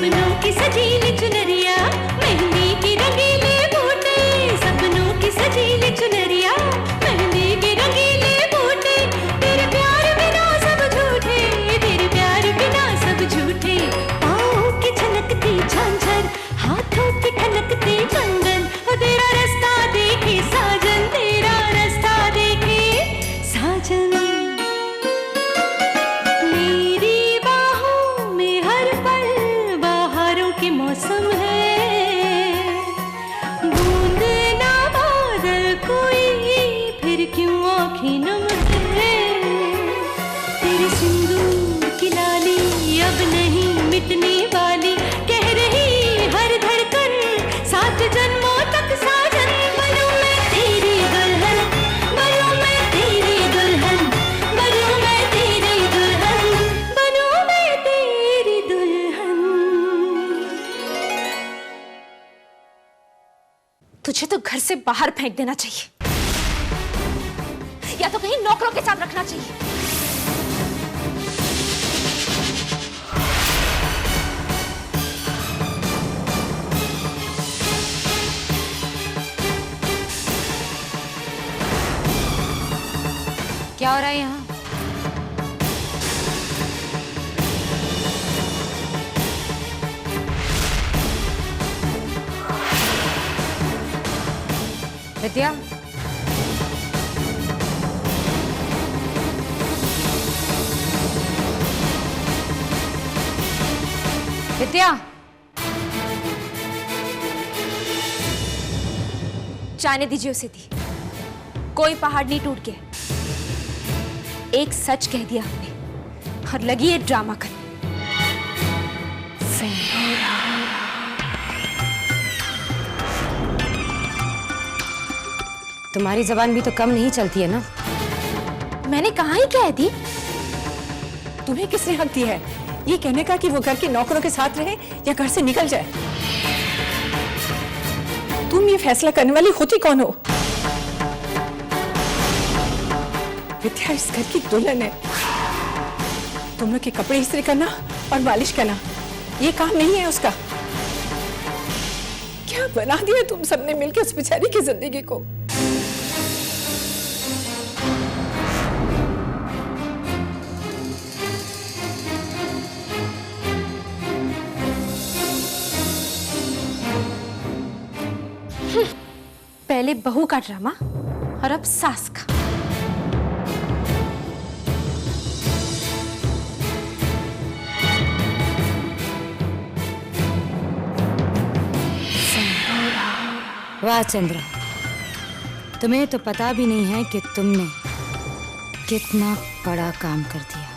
सपनों की सजीली चुनरिया, मेहंदी की रंगीले बूटे, सपनों की सजीली चुनरिया, मेहंदी के रंगीले बूटे, तेरे प्यार बिना सब झूठे, तेरे प्यार बिना सब झूठे, पाँव की छनकती झांझर, हाथों की ठनकती कंगन, ओ तेरा रास्ता देखे साजन, तेरा रास्ता देखे साजन। मेरी बाहों में हर पल बहारों के मौसम है, बूंद ना बादल कोई फिर क्यों आँखें नम है, तेरे सिंदूर की लाली अब नहीं मिटने वाली, कह रही हर धड़कन सात जन्मों तक साजन। बनूं मैं तेरी दुल्हन, बनूं मैं तेरी दुल्हन, बनूं मैं तेरी दुल्हन, बनूं मैं तेरी दुल्हन। तुझे तो घर से बाहर फेंक देना चाहिए, या तो कहीं नौकरों के साथ रखना चाहिए। क्या हो रहा है यहाँ? विद्या, विद्या, जाने दीजिए उसे दी। कोई पहाड़ नहीं टूट गया, एक सच कह दिया हमने और लगी है ड्रामा करने। तुम्हारी जबान भी तो कम नहीं चलती है ना। मैंने कहा ही क्या है दी? तुम्हें किसने हक दिया है ये कहने का कि वो घर के नौकरों के साथ रहे या घर से निकल जाए? तुम ये फैसला करने वाली होती कौन हो? विद्या इस घर की दुल्हन है। तुम लोग के कपड़े इस्त्री करना और मालिश करना ये काम नहीं है उसका। क्या बना दिया तुम सबने मिलकर उस बेचारी की जिंदगी को। पहले बहू का ड्रामा और अब सास का। वाह चंद्रा, तुम्हें तो पता भी नहीं है कि तुमने कितना बड़ा काम कर दिया।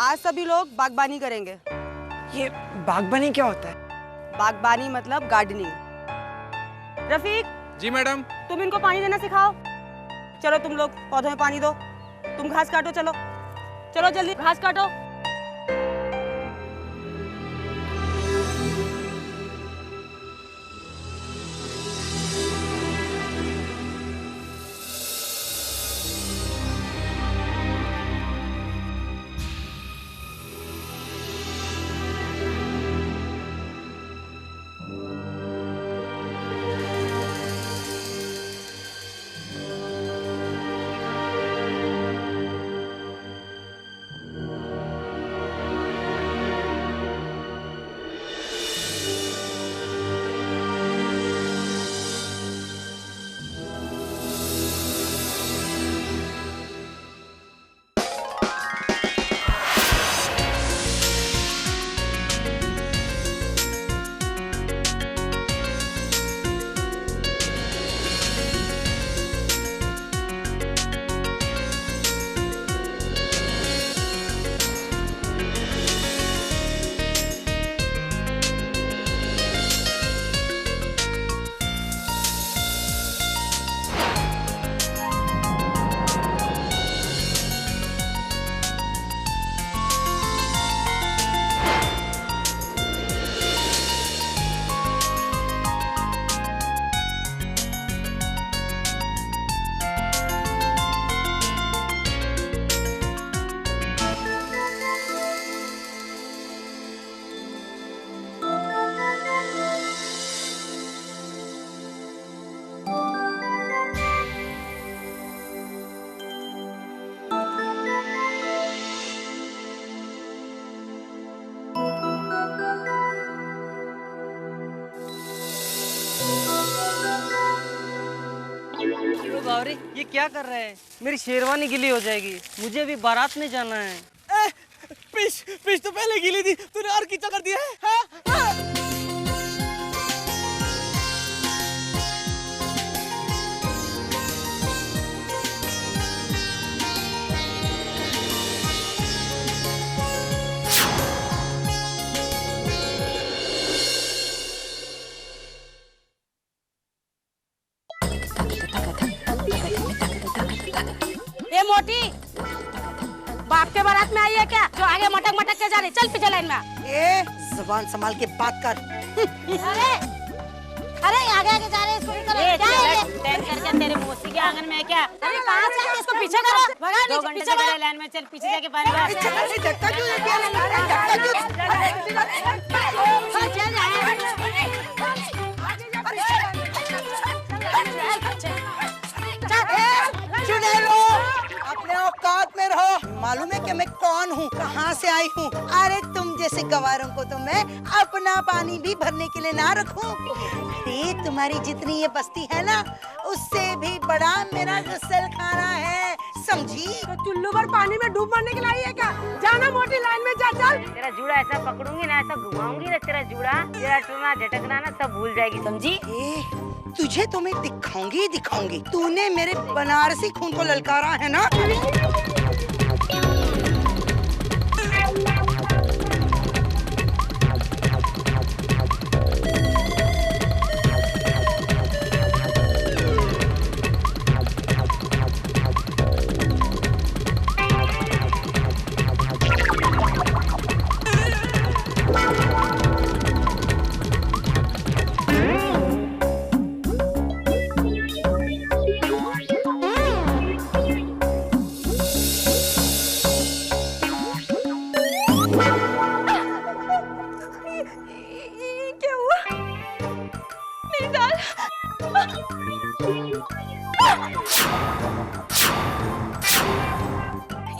आज सभी लोग बागबानी करेंगे। ये बागबानी क्या होता है? बागबानी मतलब गार्डनिंग। रफीक जी मैडम। तुम इनको पानी देना सिखाओ। चलो तुम लोग पौधों में पानी दो। तुम घास काटो, चलो चलो जल्दी घास काटो। ओ बावरी, ये क्या कर रहे हैं? मेरी शेरवानी गीली हो जाएगी। मुझे अभी बारात में जाना है। पिच तो पहले गीली थी, तूने और कीचड़ कर दिया है। हाँ? हाँ? ए मोटी, बाप के बारात में आई है क्या जो आगे मटक मटक के जा रही? चल पीछे लाइन में आ। ए, जुबान संभाल के बात कर। अरे अरे आगे आगे जा रहे, इसको भी करो। टैन करके तेरे मौसी के आंगन में है क्या? अरे कहाँ से है? इसको पीछे करो, भगा नीचे, पीछे भगा लाइन में। चल पीछे जाके पानी भर। धक्का क्यों दे दिया? धक्का क्यों? अपने औकात में रहो। मालूम है कि मैं कौन हूँ, कहाँ से आई हूँ? अरे तुम जैसे गवारों को तो मैं अपना पानी भी भरने के लिए ना रखूं। अरे तुम्हारी जितनी ये बस्ती है ना, उससे भी बड़ा मेरा गुस्सलखाना है, समझी? तो चुल्लू भर पानी में डूब मरने के लिए आई है क्या? जाना मोटी, लाइन में जा। चल तेरा जूड़ा ऐसा पकड़ूंगी ना, ऐसा घुमाऊंगी ना तेरा जूड़ा, तेरा टूना झटकना ना सब भूल जाएगी, समझी? तुझे तो मैं दिखाऊंगी। तूने मेरे बनारसी खून को ललकारा है ना?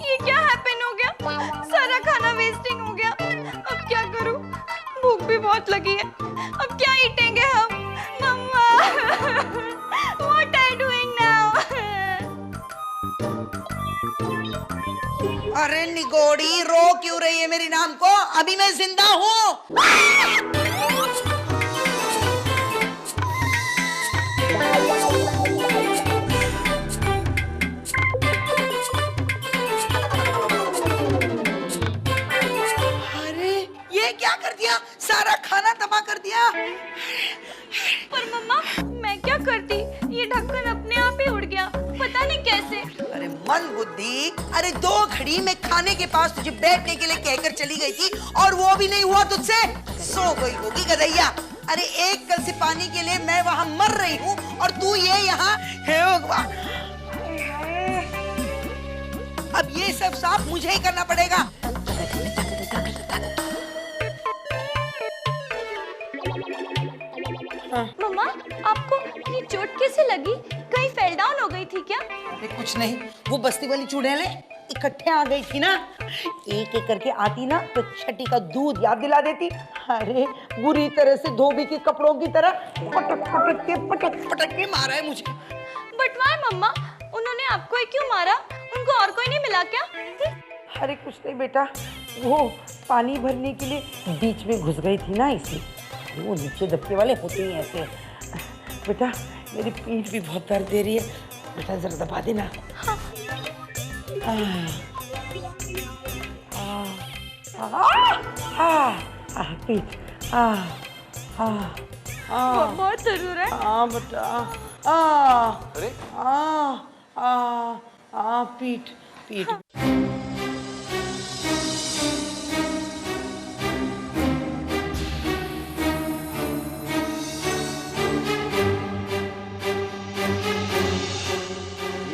ये क्या हैपन हो गया? सारा खाना वेस्टिंग हो गया। अब क्या करूं? भूख भी बहुत लगी है। अब क्या ईटेंगे हम? मम्मा, what are you doing now? अरे निगोड़ी, रो क्यों रही है मेरी नाम को? अभी मैं जिंदा हूँ। सारा खाना तबाह कर दिया। पर मम्मा, मैं क्या करती? ये ढक्कन अपने आप ही उड़ गया, पता नहीं कैसे। अरे मन बुद्धि, अरे 2 घड़ी में खाने के पास तुझे बैठने के लिए कहकर चली गई थी और वो भी नहीं हुआ तुझसे? सो गई होगी गधैया। अरे एक कल से पानी के लिए मैं वहाँ मर रही हूँ और तू ये यहाँ। हे भगवान, अब ये सब साफ मुझे ही करना पड़ेगा। मम्मा, आपको ये चोट कैसे लगी? कहीं फेल डाउन हो गई थी क्या? अरे कुछ नहीं, वो बस्ती वाली चुड़ैलें इकट्ठे आ गई थी ना, एक एक करके आती ना तो छठी का दूध याद दिला देती। अरे बुरी तरह से धोबी के कपड़ों की तरह पटक के मारा है मुझे। बट वाई मम्मा, उन्होंने आपको ही क्यों मारा? उनको और कोई नहीं मिला क्या? अरे कुछ नहीं बेटा, वो पानी भरने के लिए बीच में घुस गई थी ना, इसलिए। वो नीचे दबके वाले होते ही ऐसे। बेटा मेरी पीठ भी बहुत दर्द दे रही है, बेटा जरा दबा देना। हाँ। पीठ बहुत दर्द हो रहा है। हाँ बेटा। अरे पीठ पीठ।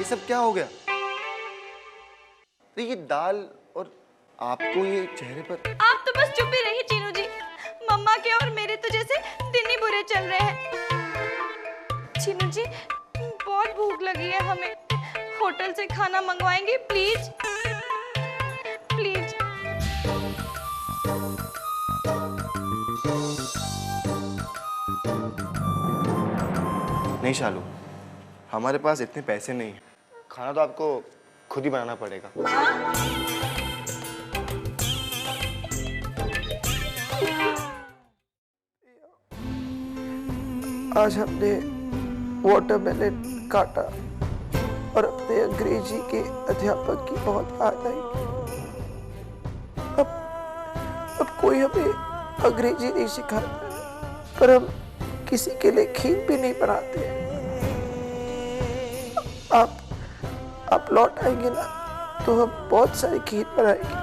सब क्या हो गया? तो ये दाल और आपको ये चेहरे पर। आप तो बस चुप ही रहिए चीनू जी। मम्मा के और मेरे तो जैसे दिन ही बुरे चल रहे हैं। चीनू जी, बहुत भूख लगी है हमें, होटल से खाना मंगवाएंगे प्लीज? प्लीज। नहीं शालू, हमारे पास इतने पैसे नहीं हैं। खाना तो आपको खुद ही बनाना पड़ेगा। आज हमने वाटरमेलन काटा और अपने अंग्रेजी के अध्यापक की बहुत याद आई। अब कोई हमें अंग्रेजी नहीं सिखाता, पर हम किसी के लिए खीर भी नहीं बनाते। आप लौट आएंगे ना तो हम बहुत सारी खीर बनाएंगे।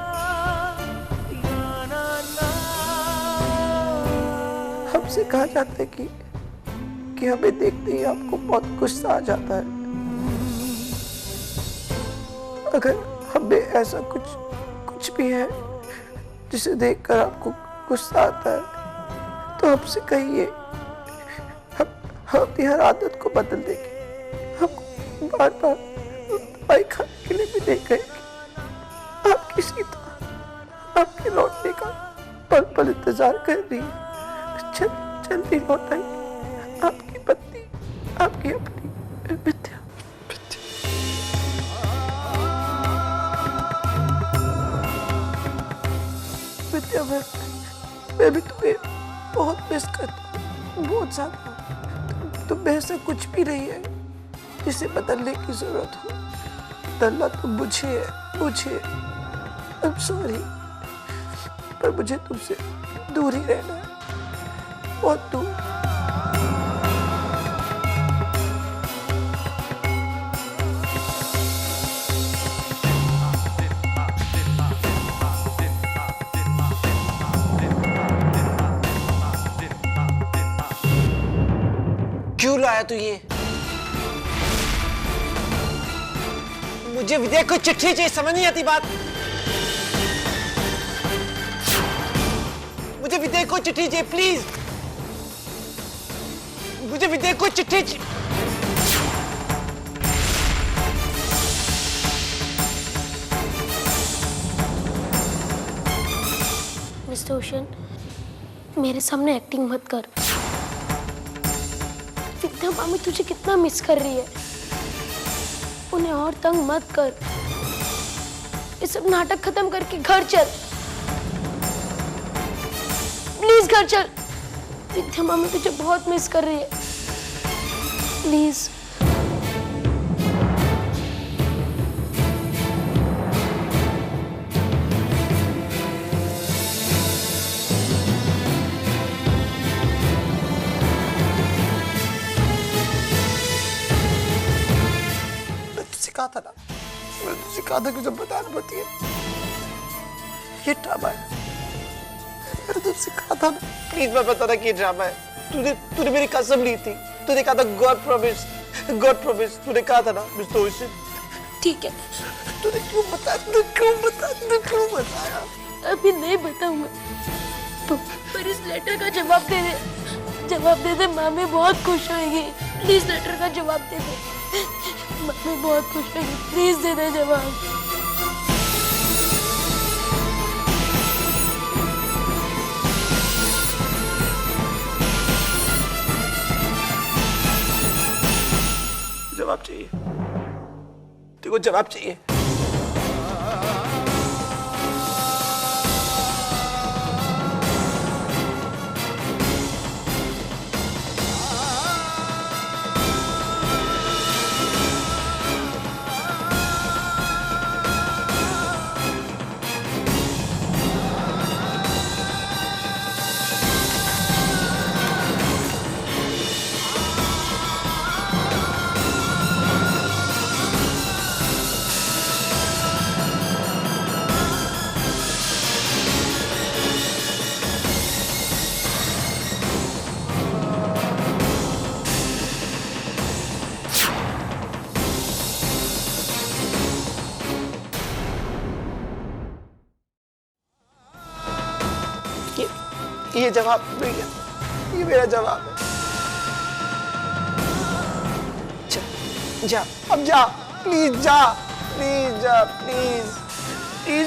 हमसे कहा जाता है कि हमें देखते ही आपको बहुत गुस्सा आ जाता है। अगर हमें ऐसा कुछ भी है जिसे देखकर आपको गुस्सा आता है तो हमसे कहिए, हम अपनी हर आदत को बदल देंगे। हम बार बार दवाई खाने के लिए भी नहीं कहेंगे। आप किसी तरह आपके लौटने का पल पल इंतजार कर रही है। जल्दी लौट आइए। आपकी पत्नी, आपकी अपनी विद्या। विद्या, मैं भी तुम्हें बहुत मिस करता हूँ, बहुत ज्यादा। तुम में ऐसा कुछ भी नहीं है जिसे बदलने की जरूरत हो। बदलना तो मुझे है। आई एम सॉरी, पर मुझे तुमसे दूर ही रहना है, बहुत दूर। क्यों लाया तू ये? मुझे विद्या को चिट्ठी चाहिए, समझ नहीं आती बात। मुझे विद्या को चिट्ठी चाहिए, प्लीज। मुझे विद्या को चिट्ठी चाहिए। मिस्टर ओशन, मेरे सामने एक्टिंग मत कर। विद्या मामी तुझे कितना मिस कर रही है। उन्हें और तंग मत कर। ये सब नाटक खत्म करके घर चल, प्लीज घर चल। विद्या मामी तुझे बहुत मिस कर रही है, प्लीज। मैंने तुझे कहा था कि जब बताना पड़ती है। ये ड्रामा है, मैंने तुझसे कहा था। प्लीज मैं बता रहा कि ये ड्रामा है। तूने मेरी कसम ली थी। तूने कहा था गॉड प्रॉमिस। तूने कहा था ना मिस्टर ओशन। ठीक है। तूने क्यों बताया? अभी नहीं बताऊंगा, पर इस लेटर का जवाब दे दे। मामी बहुत खुश होगी। प्लीज लेटर का जवाब दे दे। मम्मी बहुत खुश होगी, प्लीज दे दे जवाब। जवाब चाहिए, देखो जवाब चाहिए। ये जवाब भैया, ये मेरा जवाब है। जा, अब जा, प्लीज जा, प्लीज जा, प्लीज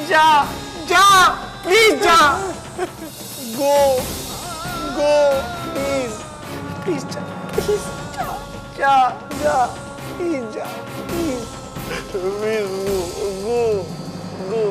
जा, प्लीज जा। गो, प्लीज जा, जा। प्लीज जा, प्लीज गो गो।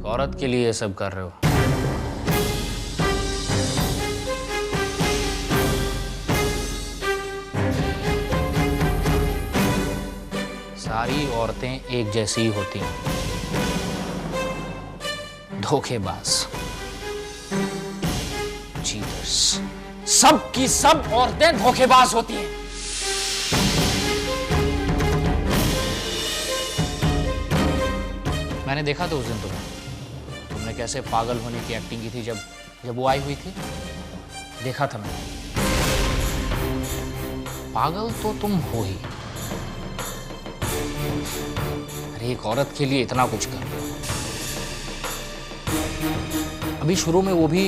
औरत के लिए ये सब कर रहे हो? सारी औरतें एक जैसी ही होती हैं, धोखेबाज, चीटर्स। सब की सब औरतें धोखेबाज होती हैं। मैंने देखा था उस दिन तुमने कैसे पागल होने की एक्टिंग की थी जब वो आई हुई थी। देखा था मैंने। पागल तो तुम हो ही। अरे एक औरत के लिए इतना कुछ कर रहे हो। अभी शुरू में वो भी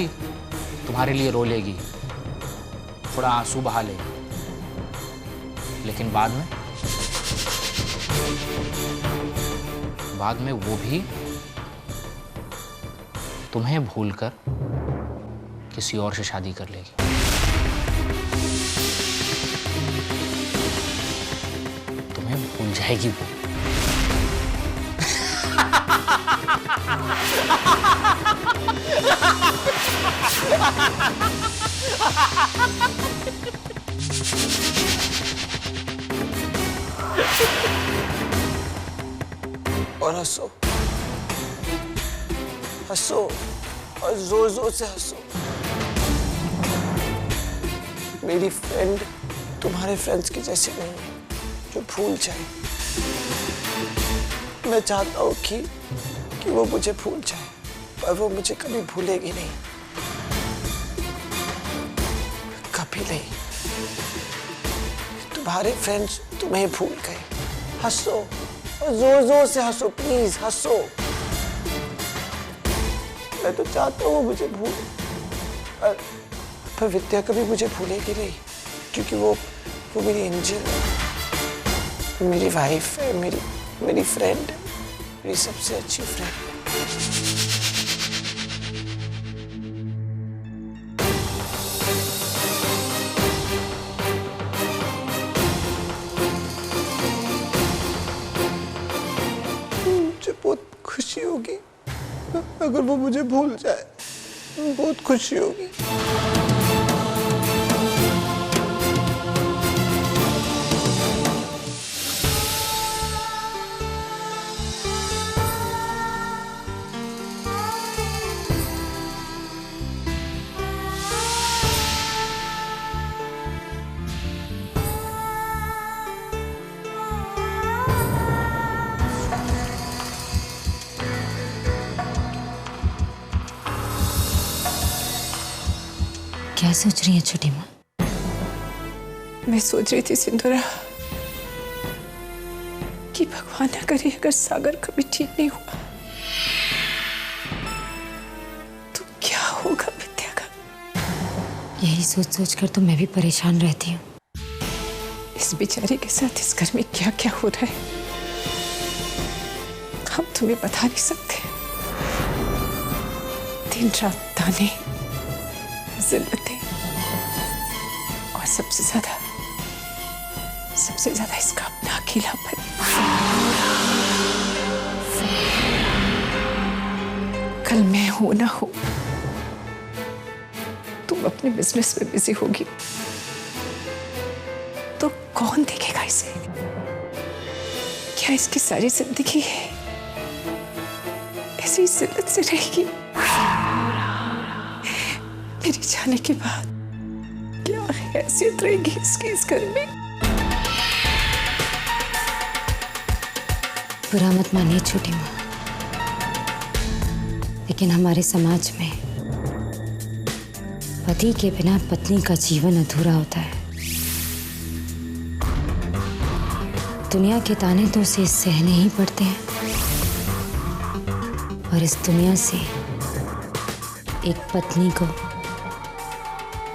तुम्हारे लिए रो लेगी, थोड़ा आंसू बहा लेगी, लेकिन बाद में वो भी तुम्हें भूलकर किसी और से शादी कर लेगी। तुम्हें भूल जाएगी वो। और हंसो, हंसो और जोर जोर से हंसो। मेरी फ्रेंड तुम्हारे फ्रेंड्स की जैसी नहीं है जो भूल जाए। मैं चाहता हूँ कि वो मुझे भूल जाए, पर वो मुझे कभी भूलेगी नहीं, कभी नहीं। तुम्हारे फ्रेंड्स तुम्हें भूल गए। हंसो और जोर जोर से हंसो, प्लीज हंसो। मैं तो चाहता हूँ वो मुझे भूले, पर विद्या कभी मुझे भूलेगी नहीं, क्योंकि वो मेरी एंजल है, मेरी वाइफ है, मेरी फ्रेंड है, मेरी सबसे अच्छी फ्रेंड है। मुझे बहुत खुशी होगी अगर वो मुझे भूल जाए, बहुत खुशी होगी। क्या सोच रही है छोटी माँ? मैं सोच रही थी सिंदूरा कि भगवान न करे अगर सागर कभी ठीक नहीं हुआ तो क्या होगा विद्या का। यही सोच सोच कर तो मैं भी परेशान रहती हूँ। इस बेचारे के साथ इस घर में क्या क्या हो रहा है हम तुम्हें बता नहीं सकते। दिन रात ताने, जिल्लतें, और सबसे ज्यादा इसका अपना अकेलापन। कल मैं हो ना हो तुम अपने बिजनेस में बिजी होगी तो कौन देखेगा इसे? क्या इसकी सारी जिंदगी ऐसी जिल्लत से रहेगी? मेरी जाने के बाद क्या हैसियत रहेगी इसकी इस घर में? बुरा मत मानिए छोटी माँ, लेकिन हमारे समाज में पति के बिना पत्नी का जीवन अधूरा होता है। दुनिया के ताने तो उसे सहने ही पड़ते हैं, और इस दुनिया से एक पत्नी को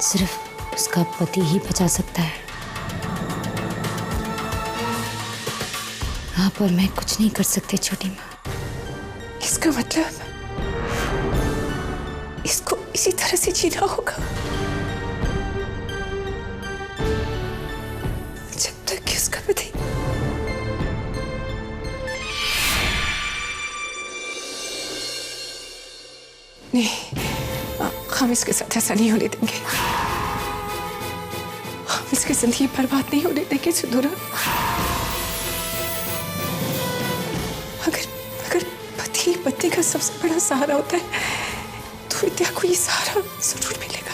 सिर्फ उसका पति ही बचा सकता है। आप और मैं कुछ नहीं कर सकते छोटी माँ। इसका मतलब इसको इसी तरह से जीना होगा जब तक कि उसका पति नहीं, हम इसके साथ ऐसा नहीं होने देंगे। हम इसकी जिंदगी बर्बाद नहीं होने देंगे सिंदूरा। अगर पति पत्नी का सबसे बड़ा सहारा होता है तो विद्या को ये सहारा जरूर मिलेगा।